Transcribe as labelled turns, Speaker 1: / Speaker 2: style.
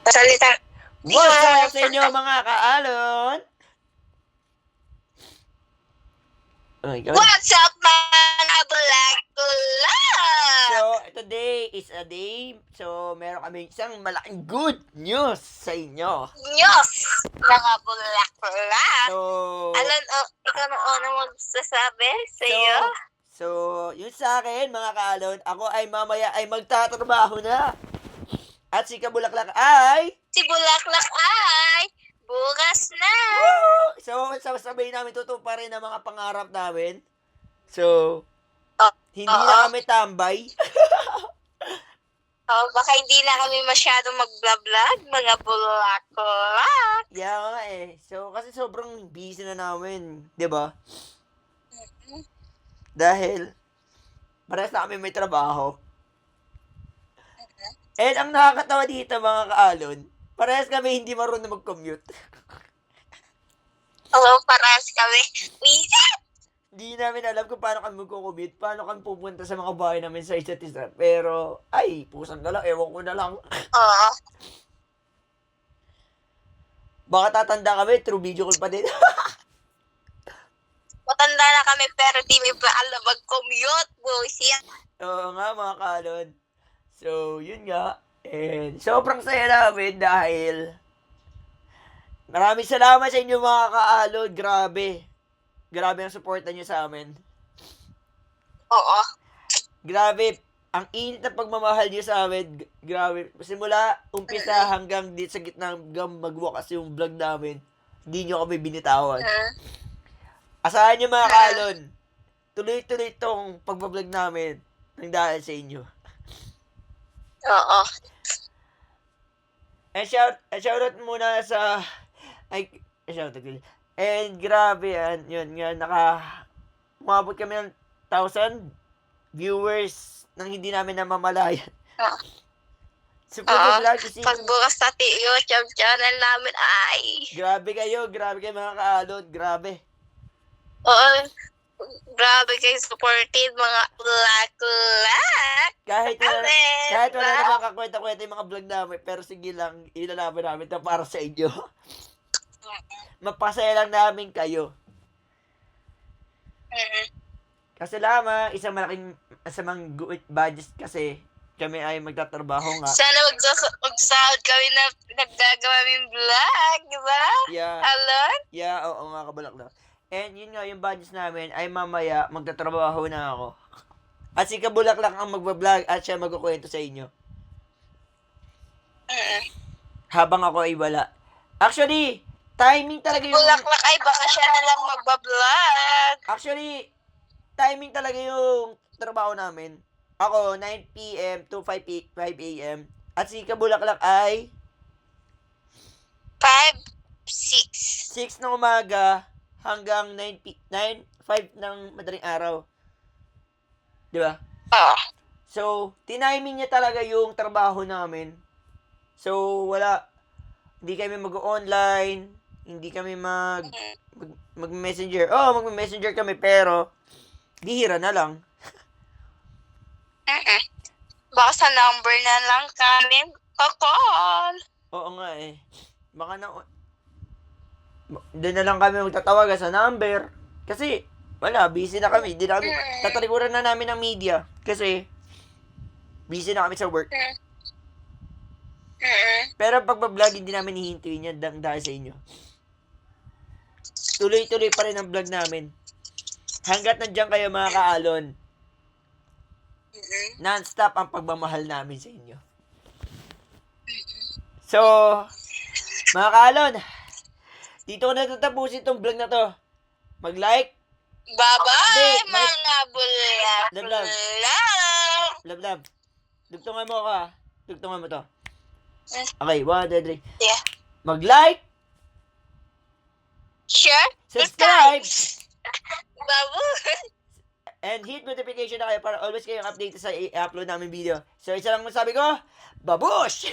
Speaker 1: Salita.
Speaker 2: What's up sa inyo mga kaalon? Oh my God.
Speaker 1: What's up mga bulak-bulak?
Speaker 2: So, today is a day. So, meron kami isang malaking good news sa inyo.
Speaker 1: News mga bulak-bulak.
Speaker 2: So,
Speaker 1: Alan, ikaw na una magsasabi sa iyo?
Speaker 2: so, yun sa akin mga kaalon, ako ay mamaya ay magtatrabaho na. At si Kabulaklak ay...
Speaker 1: Si Bulaklak ay bukas na.
Speaker 2: Woo! So, sabay namin tutuparin ang mga pangarap namin. So, hindi na kami tambay.
Speaker 1: Baka hindi na kami masyadong mag-vlog, mga bulak-bulak.
Speaker 2: Yeah nga eh. So, kasi sobrang busy na namin. 'Di ba? Dahil, parehas na kami may trabaho. And ang nakakatawa dito mga kaalon, parehas kami hindi marunong mag-commute.
Speaker 1: Parehas kami. Wisit!
Speaker 2: Hindi namin alam kung paano kami mag-commute, paano kami pupunta sa mga bahay namin sa isa't isa. Pero, ay, pusang gala, ewan ko na lang.
Speaker 1: Oo.
Speaker 2: Baka tatanda kami, through video call pa din.
Speaker 1: Matanda na kami pero di mi pa alam mag-commute, boys.
Speaker 2: Oo nga mga kaalon. So, yun nga. And sobrang saya namin dahil maraming salamat sa inyo mga kaalon. Grabe. Grabe ang suporta nyo sa amin.
Speaker 1: Oo.
Speaker 2: Grabe. Ang init na pagmamahal nyo sa amin. Grabe. Simula umpisa hanggang di sa gitna hanggang magwakas yung vlog namin. Hindi nyo kami binitawan. Asahan nyo mga kaalon. Tuloy-tuloy tong pagbablog namin nang dahil sa inyo.
Speaker 1: Oo.
Speaker 2: And shoutout muna sa shoutout. And grabe yan, yun nga, umabot kami ng 1,000 viewers nang hindi namin namamalayan. Super vlog kasi.
Speaker 1: Pagbukas sa YouTube channel namin ay.
Speaker 2: Grabe kayo mga kaalon, grabe.
Speaker 1: Oo. Grabe kayo supported mga bulak-bulak.
Speaker 2: Kahit wala naman kakwenta-kwenta yung mga vlog namin, pero sige lang, ilalaban namin ito para sa inyo. Mapasaya lang namin kayo. Kasi lamang, isang malaking good budget kasi kami ay magtatrabaho nga.
Speaker 1: Sana magsahod kami na naggagawa ng vlog, di ba?
Speaker 2: Yeah.
Speaker 1: Alon?
Speaker 2: Yeah, oo nga, Kabulaklak. And yun nga, yung budget namin ay mamaya magtatrabaho na ako. At si Kabulaklak ang magbablog at siya magkukwento sa inyo. Habang ako ay wala. Actually, timing talaga yung...
Speaker 1: Bulaklak ay baka siya na lang magbablog.
Speaker 2: Actually, timing talaga yung trabaho namin. Ako, 9 p.m. to 5 a.m. At si Kabulaklak ay... 6 ng umaga hanggang 5 ng madaling araw. Di ba? So, tiniming niya talaga yung trabaho namin. So, hindi kami mag-online, hindi kami mag-messenger. Mag-messenger kami, pero bihira na lang.
Speaker 1: Baka sa number na lang kami kakall.
Speaker 2: Oo nga eh. Baka doon na lang kami magtatawagan sa number. Kasi, busy na kami. Hindi na kami, tatalikuran na namin ng media. Kasi, busy na kami sa work. Pero pag-vlog, hindi namin hihintuin yan dahil sa inyo. Tuloy-tuloy pa rin ang vlog namin. Hanggat nandiyan kayo mga kaalon, non-stop ang pagmamahal namin sa inyo. So, mga kaalon, dito ko na tatapusin itong vlog na to. Mag-like.
Speaker 1: Bye-bye, mga bulak-bulak.
Speaker 2: Love. Dugtungan mo ako. Dugtungan mo to. Okay, 1, 2, 3.
Speaker 1: Yeah.
Speaker 2: Mag-like.
Speaker 1: Share.
Speaker 2: Subscribe.
Speaker 1: Babu.
Speaker 2: And hit notification na kayo para always kayong update sa i-upload namin video. So, isa lang masabi ko, babush!